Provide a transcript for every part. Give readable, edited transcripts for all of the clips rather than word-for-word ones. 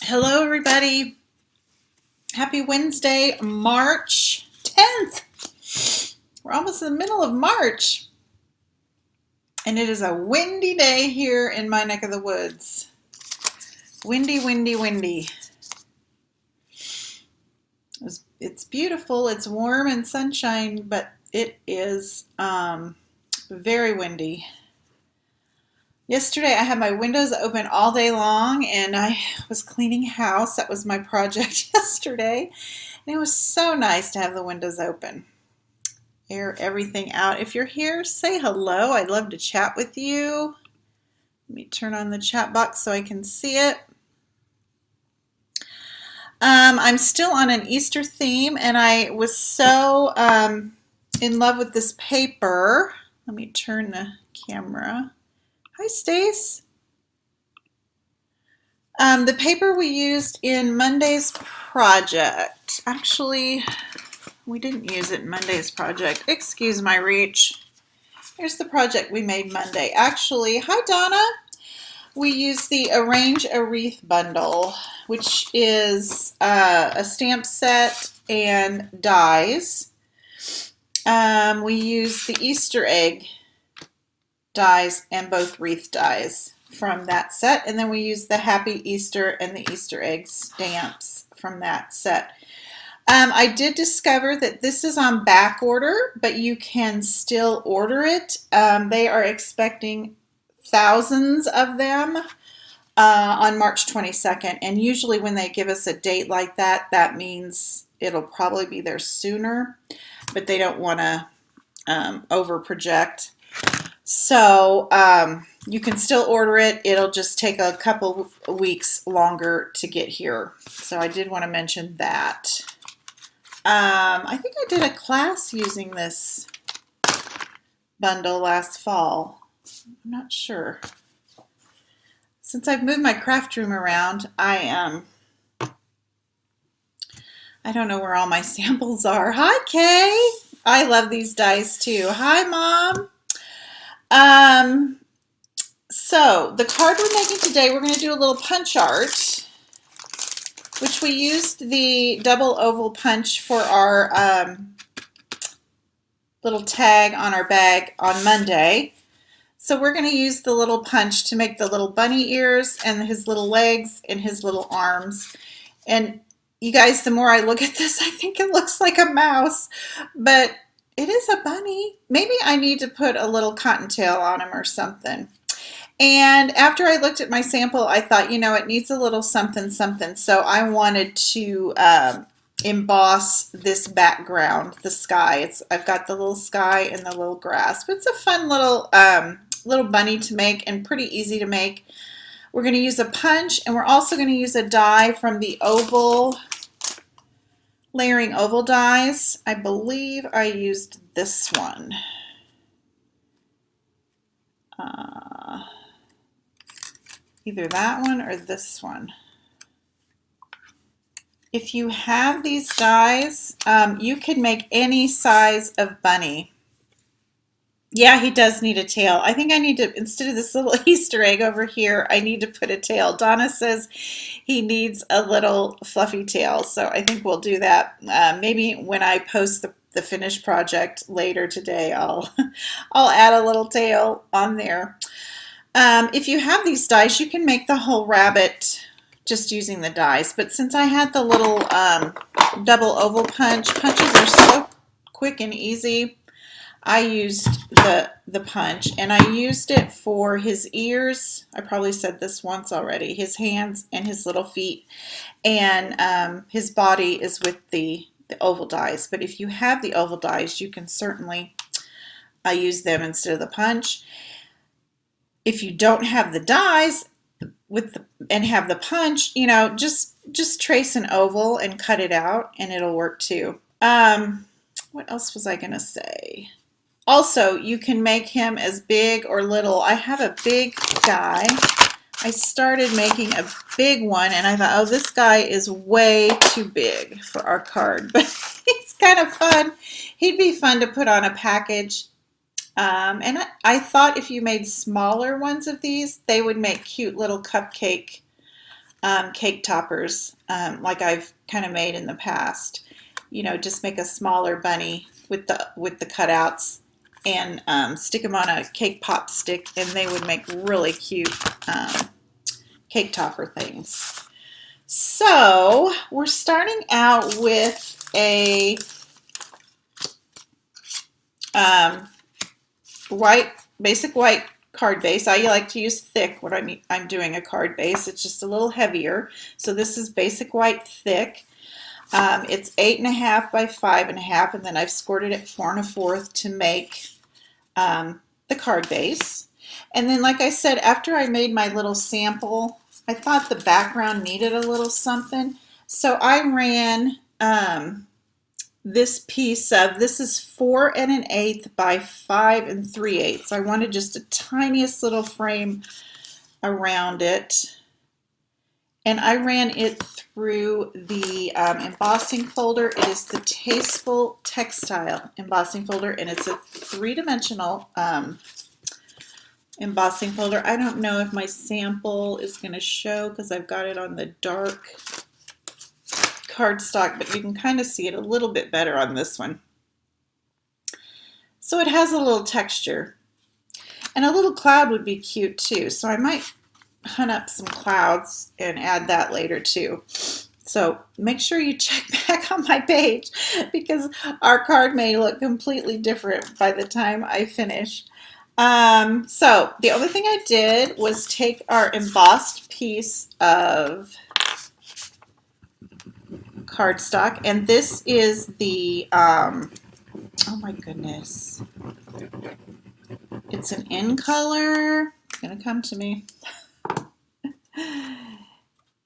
Hello, everybody. Happy Wednesday, March 10th. We're almost in the middle of March, and it is a windy day here in my neck of the woods. Windy, windy, windy. It's beautiful. It's warm and sunshine, but it is very windy. Yesterday, I had my windows open all day long, and I was cleaning house. That was my project yesterday. And it was so nice to have the windows open. Air everything out. If you're here, say hello. I'd love to chat with you. Let me turn on the chat box so I can see it. I'm still on an Easter theme, and I was so in love with this paper. Let me turn the camera. Hi, Stace. The paper we used in Monday's project. Actually, we didn't use it in Monday's project. Excuse my reach. Here's the project we made Monday. Actually, hi Donna. We used the Arrange a Wreath bundle, which is a stamp set and dies. We used the Easter egg dies and both wreath dies from that set. And then we used the Happy Easter and the Easter egg stamps from that set. I did discover that this is on back order, but you can still order it. They are expecting thousands of them on March 22nd. And usually when they give us a date like that, that means it'll probably be there sooner, but they don't want to over project. So you can still order it. It'll just take a couple weeks longer to get here. So I did want to mention that. I think I did a class using this bundle last fall. I'm not sure. Since I've moved my craft room around, I don't know where all my samples are. Hi, Kay. I love these dies too. Hi, Mom. So the card we're making today, we're going to do a little punch art, which we used the double oval punch for our little tag on our bag on Monday. So we're going to use the little punch to make the little bunny ears and his little legs and his little arms. And you guys, the more I look at this, I think it looks like a mouse, but it is a bunny. Maybe I need to put a little cottontail on him or something. And after I looked at my sample, I thought, you know, it needs a little something, something. So I wanted to emboss this background, the sky. I've got the little sky and the little grass. But it's a fun little bunny to make and pretty easy to make. We're going to use a punch, and we're also going to use a die from the oval, layering oval dies. I believe I used this one. Either that one or this one. If you have these dies, you can make any size of bunny. Yeah, he does need a tail. I think I need to, instead of this little Easter egg over here, I need to put a tail. Donna says he needs a little fluffy tail, so I think we'll do that. Maybe when I post the finished project later today, I'll add a little tail on there. If you have these dies, you can make the whole rabbit just using the dies. But since I had the little double oval punches are so quick and easy, I used the punch, and I used it for his ears. I probably said this once already. His hands and his little feet, and his body is with the oval dies. But if you have the oval dies, you can certainly use them instead of the punch. If you don't have the dies and have the punch, you know, just trace an oval and cut it out, and it'll work too. What else was I gonna say? Also, you can make him as big or little. I have a big guy. I started making a big one, and I thought, oh, this guy is way too big for our card, but he's kind of fun. He'd be fun to put on a package. And I thought if you made smaller ones of these, they would make cute little cupcake cake toppers, like I've kind of made in the past. You know, just make a smaller bunny with the cutouts and stick them on a cake pop stick, and they would make really cute cake topper things. So we're starting out with a basic white card base. I like to use thick when I'm doing a card base. It's just a little heavier. So this is basic white thick. It's 8.5 by 5.5, and then I've scored it at 4 1/4 to make the card base. And then, like I said, after I made my little sample, I thought the background needed a little something. So I ran this piece of, this is 4 1/8 by 5 3/8. I wanted just a tiniest little frame around it. And I ran it through the embossing folder. It is the Tasteful Textile embossing folder, and it's a 3-dimensional embossing folder. I don't know if my sample is going to show because I've got it on the dark cardstock, but you can kind of see it a little bit better on this one. So it has a little texture. And a little cloud would be cute too. So I might hunt up some clouds and add that later too. So make sure you check back on my page because our card may look completely different by the time I finish. So the only thing I did was take our embossed piece of cardstock, and this is the, oh my goodness, it's an in color, it's gonna come to me.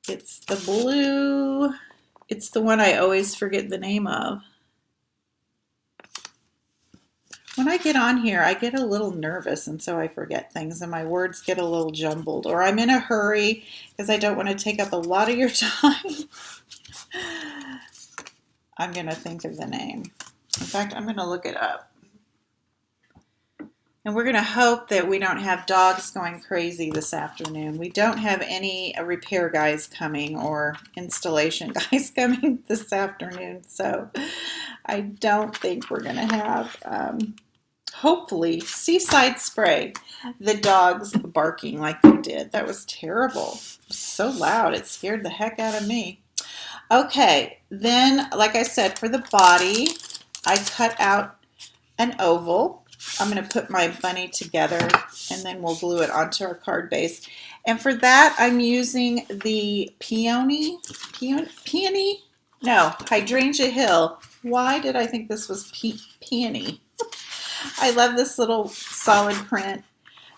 It's the blue, it's the one I always forget the name of. When I get on here, I get a little nervous, and so I forget things, and my words get a little jumbled, or I'm in a hurry because I don't want to take up a lot of your time. I'm going to think of the name. In fact, I'm going to look it up. And we're going to hope that we don't have dogs going crazy this afternoon. We don't have any repair guys coming or installation guys coming this afternoon, so I don't think we're going to have... hopefully, Seaside Spray, the dogs barking like they did. That was terrible. It was so loud. It scared the heck out of me. Okay, then, like I said, for the body, I cut out an oval. I'm going to put my bunny together, and then we'll glue it onto our card base. And for that, I'm using the Hydrangea Hill. Why did I think this was peony? I love this little solid print,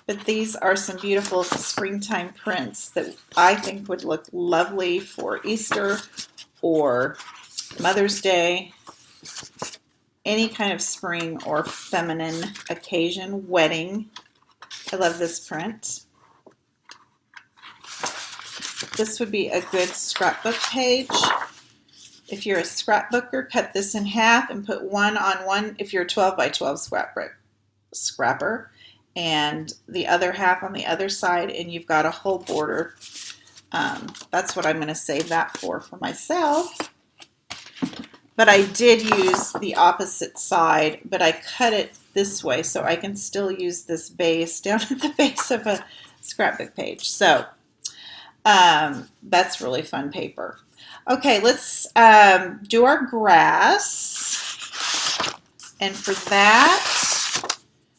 but these are some beautiful springtime prints that I think would look lovely for Easter or Mother's Day, any kind of spring or feminine occasion, wedding. I love this print. This would be a good scrapbook page. If you're a scrapbooker, cut this in half and put one on one if you're a 12 by 12 scrapper, and the other half on the other side, and you've got a whole border. That's what I'm going to save that for myself. But I did use the opposite side, but I cut it this way so I can still use this base down at the base of a scrapbook page. So that's really fun paper. Okay, let's do our grass. And for that,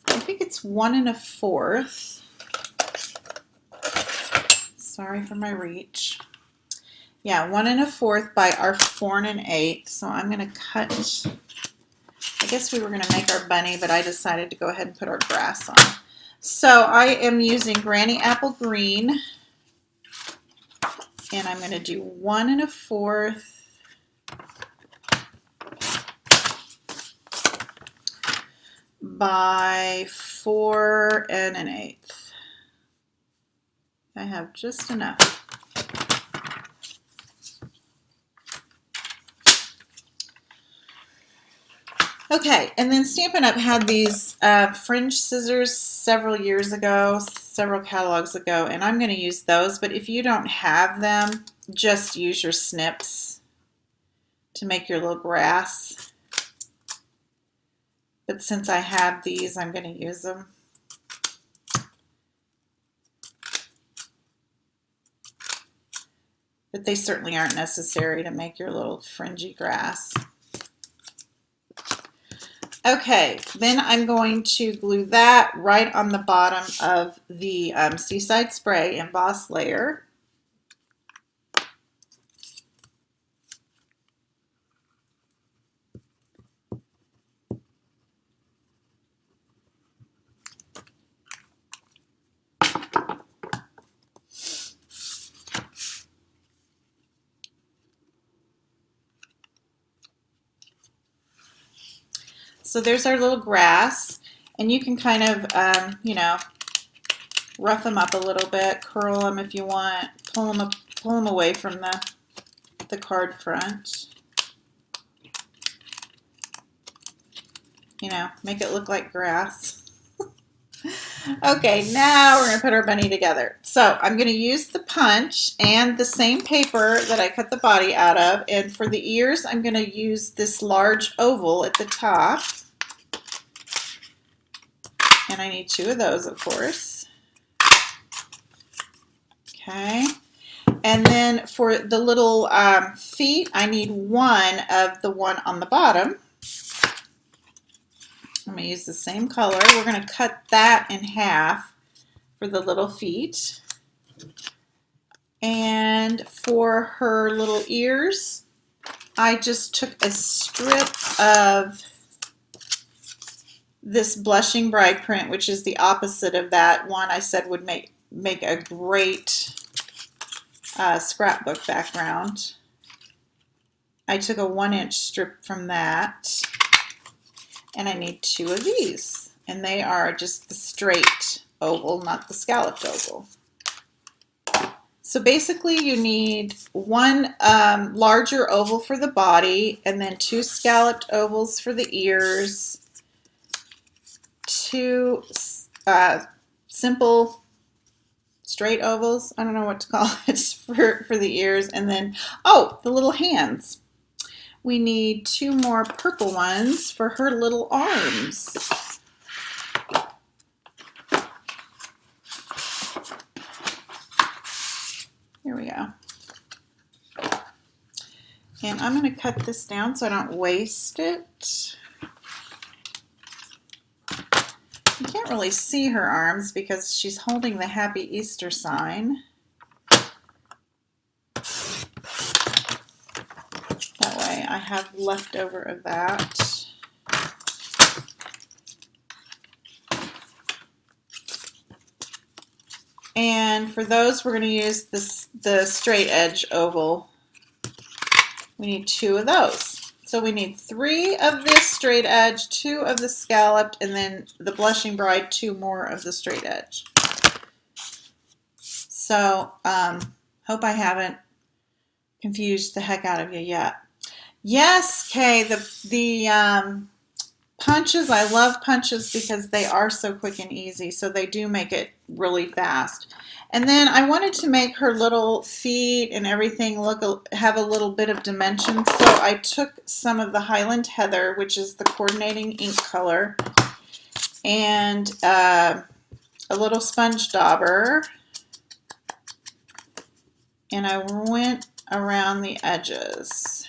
I think it's 1 1/4. Sorry for my reach. Yeah, 1 1/4 by our 4 1/8. So I'm going to cut, I guess we were going to make our bunny, but I decided to go ahead and put our grass on. So I am using Granny Apple Green. And I'm going to do 1 1/4 by 4 1/8. I have just enough. Okay, and then Stampin' Up! Had these fringe scissors several years ago, several catalogs ago, and I'm going to use those, but if you don't have them, just use your snips to make your little grass. But since I have these, I'm going to use them. But they certainly aren't necessary to make your little fringy grass. Okay, then I'm going to glue that right on the bottom of the Seaside Spray embossed layer. So there's our little grass, and you can kind of, you know, rough them up a little bit, curl them if you want, pull them away from the card front. You know, make it look like grass. Okay, now we're going to put our bunny together. So I'm going to use the punch and the same paper that I cut the body out of, and for the ears I'm going to use this large oval at the top. And I need 2 of those, of course. Okay. And then for the little feet, I need 1 of the one on the bottom. I'm going to use the same color. We're going to cut that in half for the little feet. And for her little ears, I just took a strip of this Blushing Bride print, which is the opposite of that one I said would make a great scrapbook background. I took a 1-inch strip from that, and I need 2 of these, and they are just the straight oval, not the scalloped oval. So basically you need 1 larger oval for the body, and then 2 scalloped ovals for the ears, 2 simple straight ovals, I don't know what to call it, for the ears, and then, oh, the little hands. We need 2 more purple ones for her little arms. Here we go. And I'm going to cut this down so I don't waste it. You can't really see her arms because she's holding the Happy Easter sign. That way I have leftover of that. And for those, we're going to use the straight edge oval. We need 2 of those. So we need 3 of this straight edge, 2 of the scalloped, and then the Blushing Bride, 2 more of the straight edge. So hope I haven't confused the heck out of you yet. Yes, Kay, the punches, I love punches because they are so quick and easy, so they do make it really fast. And then I wanted to make her little feet and everything have a little bit of dimension, so I took some of the Highland Heather, which is the coordinating ink color, and a little sponge dauber, and I went around the edges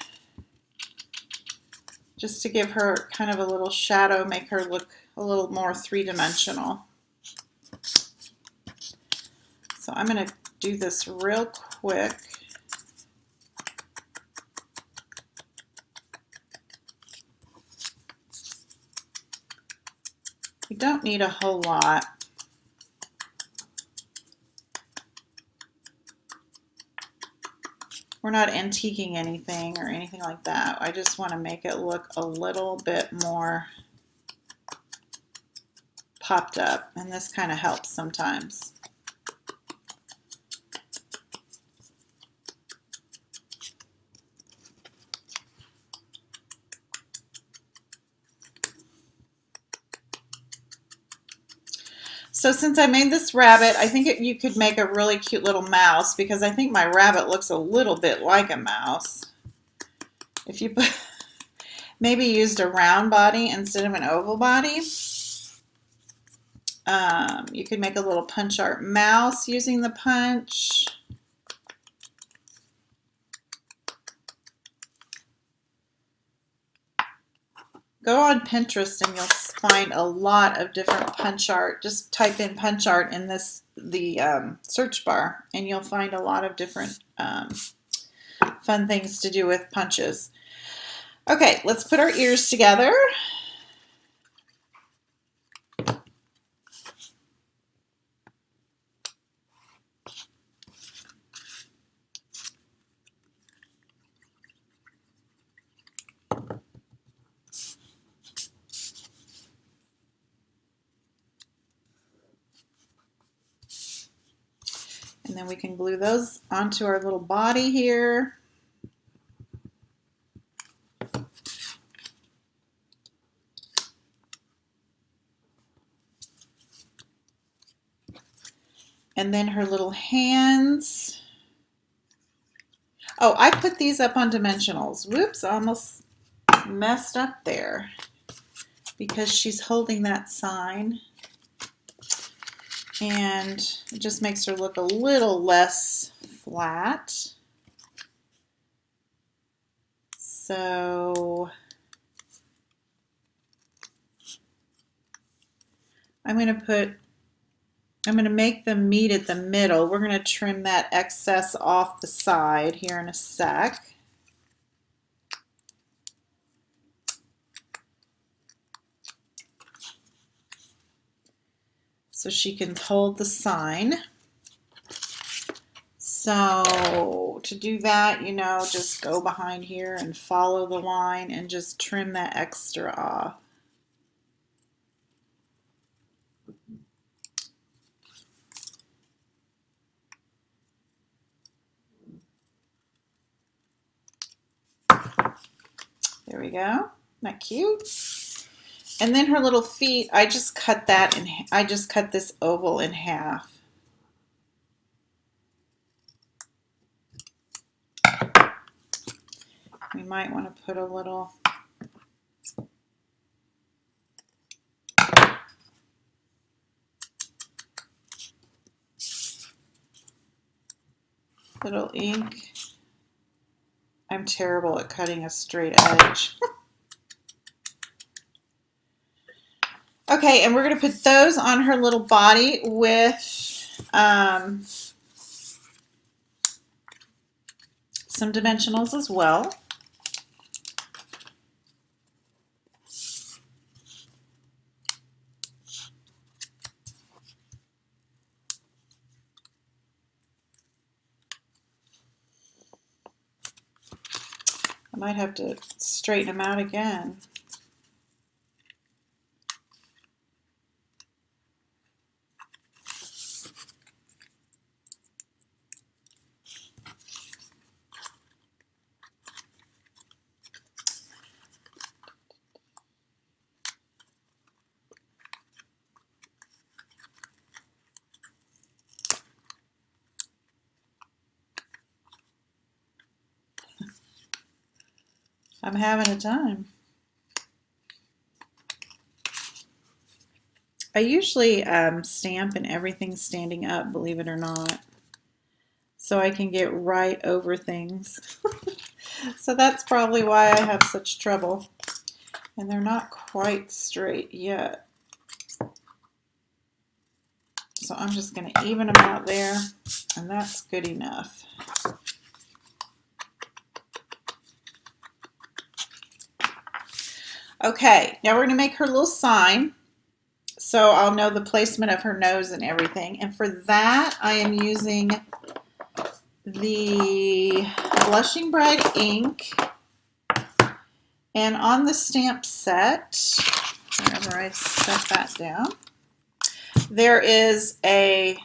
just to give her kind of a little shadow, make her look a little more 3-dimensional. So I'm going to do this real quick. You don't need a whole lot. We're not antiquing anything or anything like that. I just want to make it look a little bit more popped up, and this kind of helps sometimes. So since I made this rabbit, I think you could make a really cute little mouse because I think my rabbit looks a little bit like a mouse. If you maybe used a round body instead of an oval body. You could make a little punch art mouse using the punch. Go on Pinterest and you'll find a lot of different punch art. Just type in punch art in the search bar and you'll find a lot of different fun things to do with punches. Okay, let's put our ears together. And then we can glue those onto our little body here. And then her little hands. Oh, I put these up on dimensionals. Whoops, almost messed up there because she's holding that sign. And it just makes her look a little less flat. So I'm going to make them meet at the middle. We're going to trim that excess off the side here in a sec. So she can hold the sign. So to do that, you know, just go behind here and follow the line and just trim that extra off. There we go. Isn't that cute? And then her little feet, I just cut this oval in half. We might want to put a little ink. I'm terrible at cutting a straight edge. Okay, and we're going to put those on her little body with some dimensionals as well. I might have to straighten them out again. I'm having a time. I usually stamp and everything's standing up, believe it or not, so I can get right over things. So that's probably why I have such trouble. And they're not quite straight yet. So I'm just going to even them out there, and that's good enough. Okay, now we're going to make her little sign, so I'll know the placement of her nose and everything. And for that, I am using the Blushing Bride ink. And on the stamp set, wherever I set that down, there is it's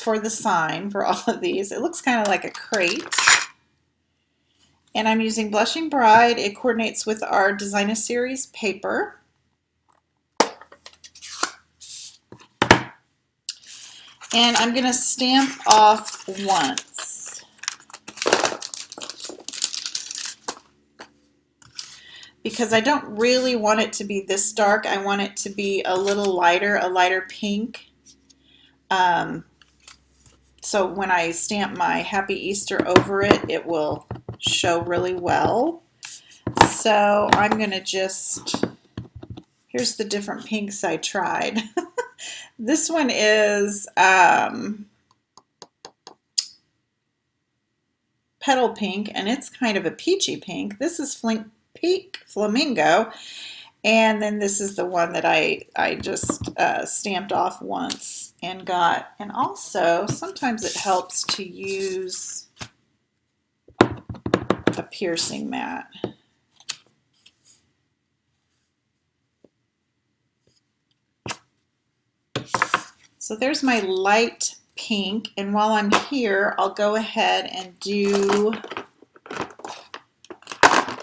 for the sign for all of these. It looks kind of like a crate. And I'm using Blushing Bride. It coordinates with our Design a Series paper. And I'm going to stamp off once. Because I don't really want it to be this dark. I want it to be a little lighter, a lighter pink. So when I stamp my Happy Easter over it, it will show really well. So I'm going to just, here's the different pinks I tried. This one is Petal Pink, and it's kind of a peachy pink. This is Pink Flamingo, and then this is the one that I just stamped off once and got. And also, sometimes it helps to use a piercing mat. So there's my light pink, and while I'm here, I'll go ahead and do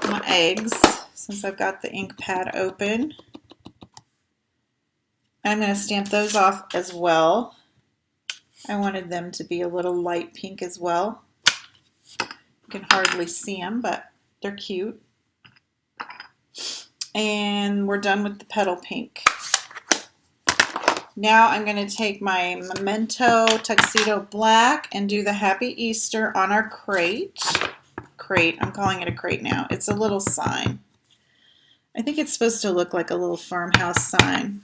my eggs since I've got the ink pad open. And I'm going to stamp those off as well. I wanted them to be a little light pink as well. You can hardly see them, but they're cute. And we're done with the petal pink. Now I'm going to take my Memento Tuxedo Black and do the Happy Easter on our crate. I'm calling it a crate now. It's a little sign. I think it's supposed to look like a little farmhouse sign,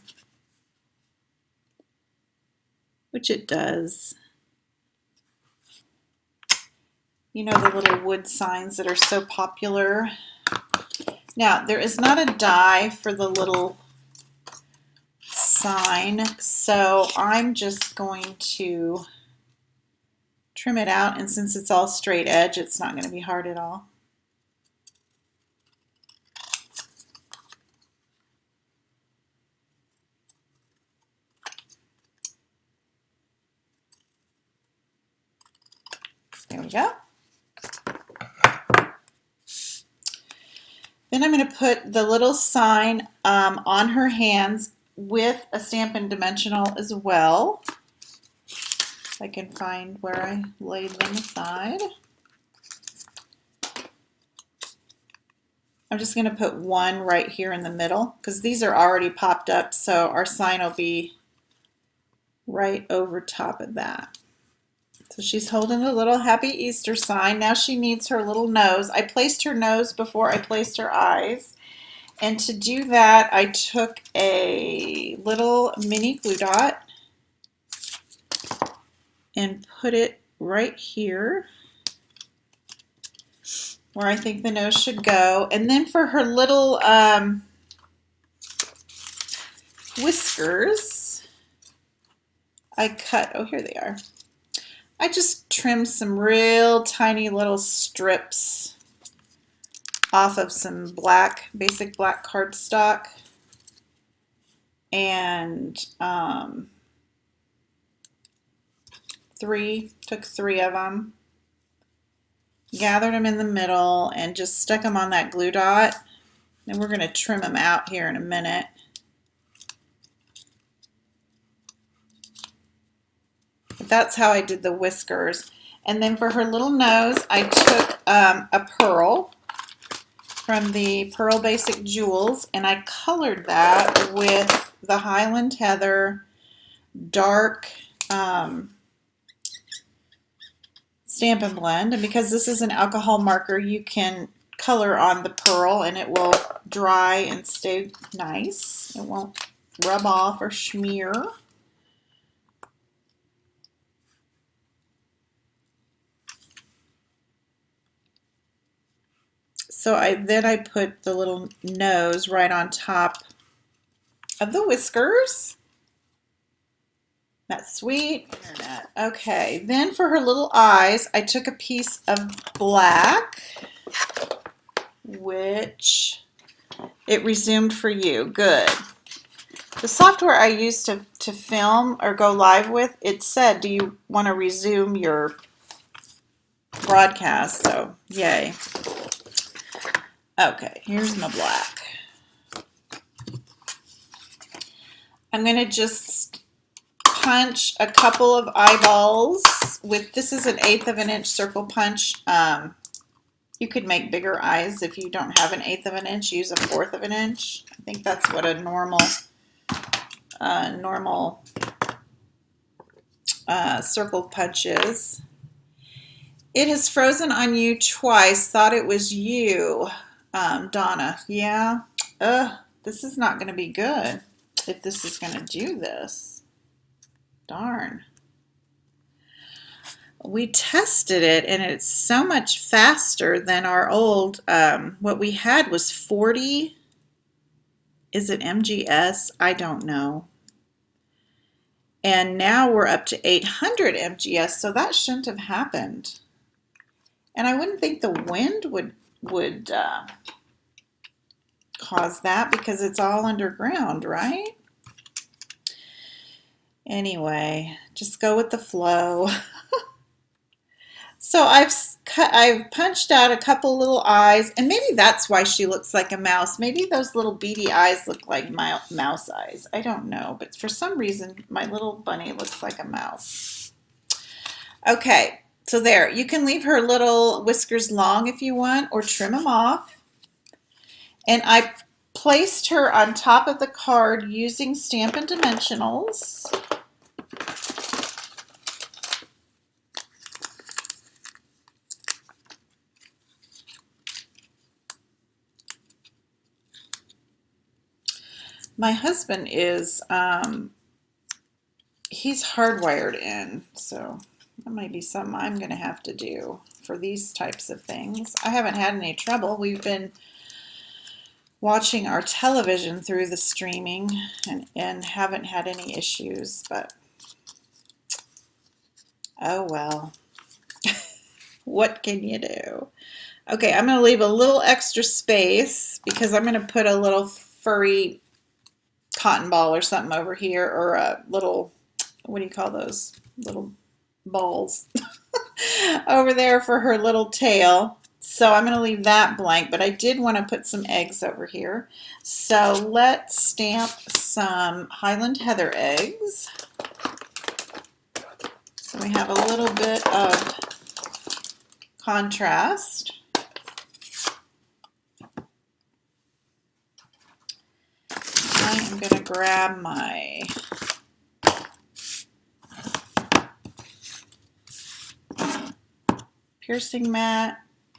which it does. You know, the little wood signs that are so popular. Now, there is not a die for the little sign, so I'm just going to trim it out, and since it's all straight edge, it's not going to be hard at all. There we go. Then I'm going to put the little sign on her hands with a Stampin' Dimensional as well. If I can find where I laid them aside. I'm just going to put one right here in the middle because these are already popped up, so our sign will be right over top of that. So she's holding a little Happy Easter sign. Now she needs her little nose. I placed her nose before I placed her eyes. And to do that, I took a little mini glue dot and put it right here where I think the nose should go. And then for her little whiskers, I cut, oh, here they are. I just trimmed some real tiny little strips off of some black, basic black cardstock, and took three of them, gathered them in the middle, and just stuck them on that glue dot. And we're going to trim them out here in a minute. But that's how I did the whiskers. And then for her little nose, I took a pearl from the Pearl Basic Jewels, and I colored that with the Highland Heather dark Stampin' Blend. And because this is an alcohol marker, you can color on the pearl and it will dry and stay nice. It won't rub off or smear. So then I put the little nose right on top of the whiskers. That's sweet. Okay, then for her little eyes, I took a piece of black, which it resumed for you. Good. The software I used to film or go live with, it said, do you want to resume your broadcast? So, yay. Okay, here's my black. I'm going to just punch a couple of eyeballs with, this is an 1/8 of an inch circle punch. You could make bigger eyes if you don't have an 1/8 of an inch. Use a 1/4 of an inch. I think that's what a normal circle punch is. It has frozen on you twice. Thought it was you, Donna. Yeah. This is not going to be good if this is going to do this. Darn. We tested it and it's so much faster than our old, what we had was 40, is it MGS? I don't know. And now we're up to 800 MGS, so that shouldn't have happened. And I wouldn't think the wind would cause that because it's all underground, right? Anyway, just go with the flow. So I've punched out a couple little eyes, and maybe that's why she looks like a mouse. Maybe those little beady eyes look like mouse eyes. I don't know, but for some reason, my little bunny looks like a mouse. Okay, so there. You can leave her little whiskers long if you want, or trim them off. And I placed her on top of the card using Stampin' Dimensionals. My husband is, he's hardwired in, so that might be something I'm going to have to do for these types of things. I haven't had any trouble. We've been watching our television through the streaming and haven't had any issues, but oh well. What can you do? Okay, I'm going to leave a little extra space because I'm going to put a little furry cotton ball or something over here, or a little, what do you call those little balls over there for her little tail. So I'm going to leave that blank, but I did want to put some eggs over here. So let's stamp some Highland Heather eggs. So we have a little bit of contrast. I am going to grab my piercing mat.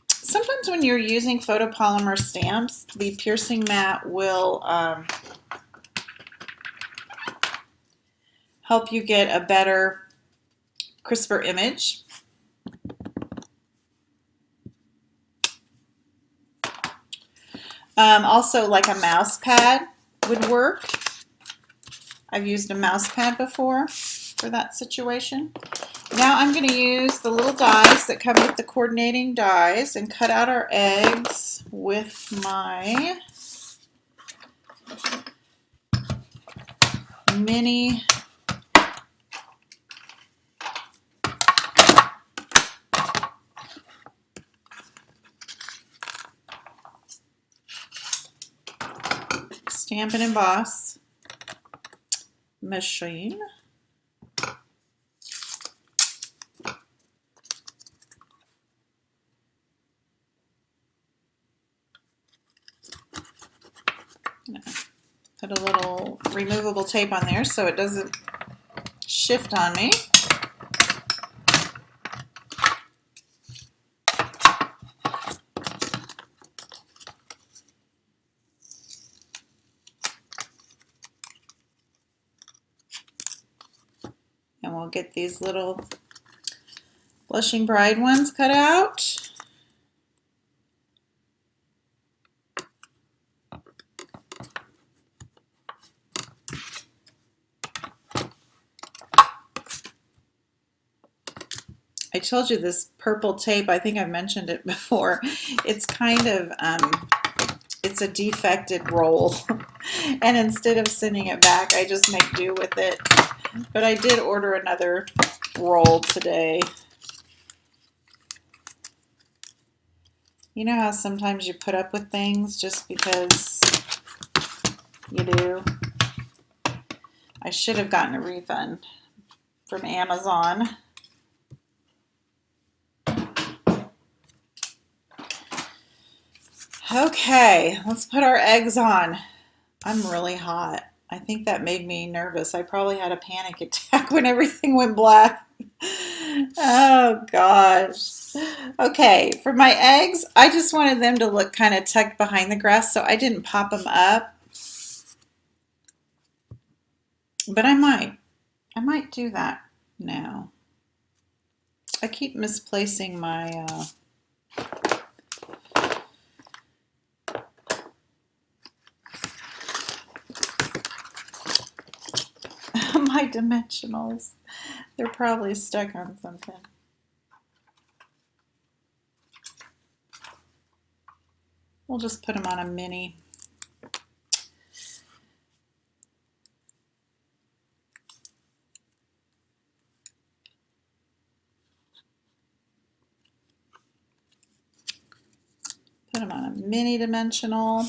Sometimes when you're using photopolymer stamps, the piercing mat will help you get a better, crisper image. Also, like a mouse pad would work. I've used a mouse pad before for that situation. Now I'm going to use the little dies that come with the coordinating dies and cut out our eggs with my mini Stampin' Emboss machine. Put a little removable tape on there so it doesn't shift on me. And we'll get these little Blushing Bride ones cut out. I told you this purple tape, I think I've mentioned it before, it's kind of, it's a defected roll. And instead of sending it back, I just make do with it. But I did order another roll today. You know how sometimes you put up with things just because you do? I should have gotten a refund, from Amazon. Okay, let's put our eggs on. I'm really hot. I think that made me nervous. I probably had a panic attack when everything went black. Oh gosh. Okay, for my eggs, I just wanted them to look kind of tucked behind the grass, so I didn't pop them up. But I might. I might do that now. I keep misplacing my my dimensionals. They're probably stuck on something. We'll just put them on a mini. Put them on a mini dimensional.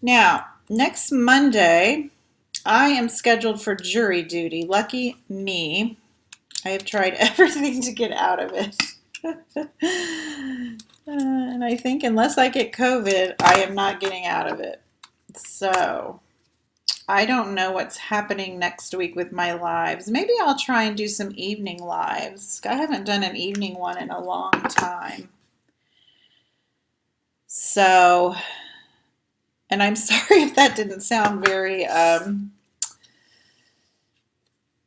Now, next Monday, I am scheduled for jury duty. Lucky me. I have tried everything to get out of it. And I think unless I get COVID, I am not getting out of it. So I don't know what's happening next week with my lives. Maybe I'll try and do some evening lives. I haven't done an evening one in a long time. So, and I'm sorry if that didn't sound very,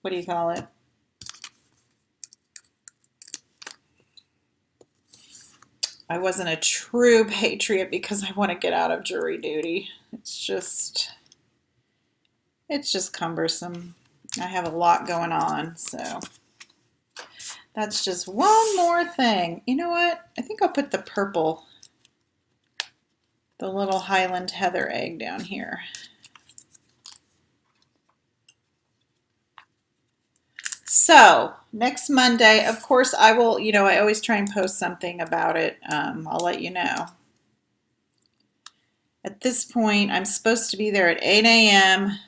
what do you call it? I wasn't a true patriot because I want to get out of jury duty. It's just cumbersome. I have a lot going on, so that's just one more thing. You know what? I think I'll put the purple, the little Highland Heather egg down here. So next Monday, of course, I will, I always try and post something about it. I'll let you know. At this point, I'm supposed to be there at 8 a.m.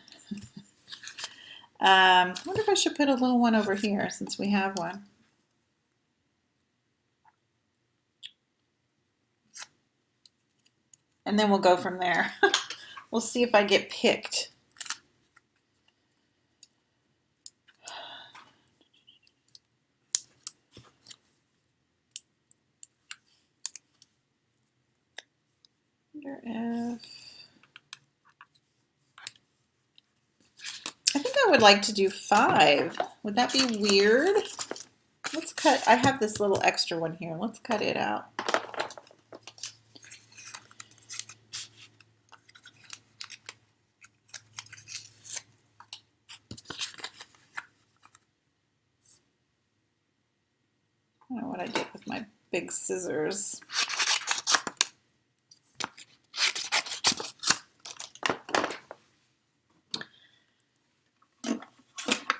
I wonder if I should put a little one over here since we have one. And then we'll go from there. We'll see if I get picked. Wonder if... I think I would like to do 5. Would that be weird? Let's cut, I have this little extra one here. Let's cut it out. I don't know what I did with my big scissors.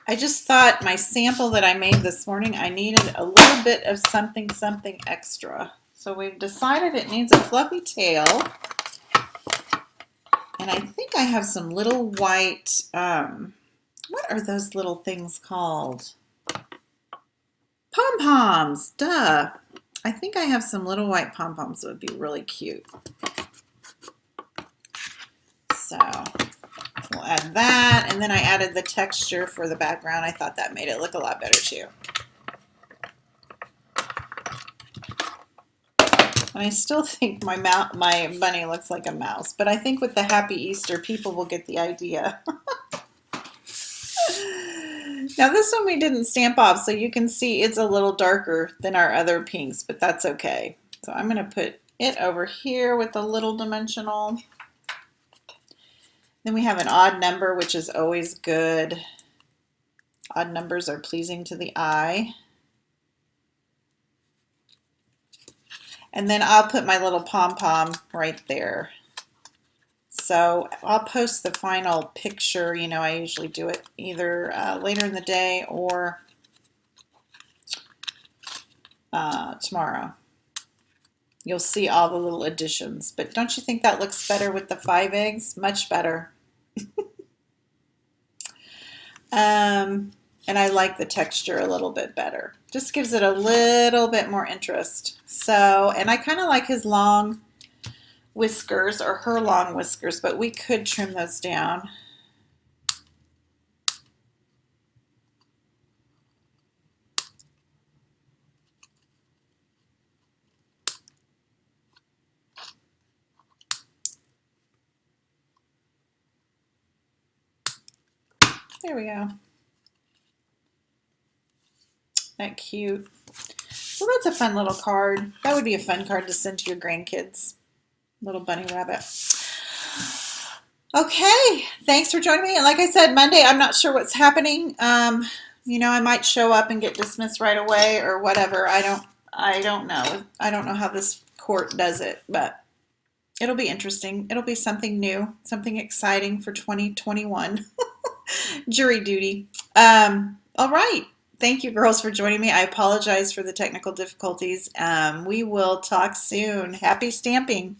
I just thought my sample that I made this morning, I needed a little bit of something extra. So we've decided it needs a fluffy tail. And I think I have some little white, what are those little things called? Pom-poms, duh. I think I have some little white pom-poms that would be really cute. So we'll add that, and then I added the texture for the background. I thought that made it look a lot better too. And I still think my bunny looks like a mouse, but I think with the Happy Easter, people will get the idea. Now this one we didn't stamp off, so you can see it's a little darker than our other pinks, but that's okay. So I'm going to put it over here with the little dimensional. Then we have an odd number, which is always good. Odd numbers are pleasing to the eye. And then I'll put my little pom-pom right there. So I'll post the final picture. You know, I usually do it either later in the day or tomorrow. you'll see all the little additions. But don't you think that looks better with the 5 eggs? Much better. And I like the texture a little bit better. Just gives it a little bit more interest. So, and I kind of like his long whiskers or her long whiskers, but we could trim those down. There we go. That cute. So that's a fun little card. That would be a fun card to send to your grandkids. Little bunny rabbit. Okay, thanks for joining me. And like I said, Monday, I'm not sure what's happening. You know, I might show up and get dismissed right away or whatever. I don't know. I don't know how this court does it, but it'll be interesting. It'll be something new, something exciting for 2021. Jury duty. All right. Thank you, girls, for joining me. I apologize for the technical difficulties. We will talk soon. Happy stamping.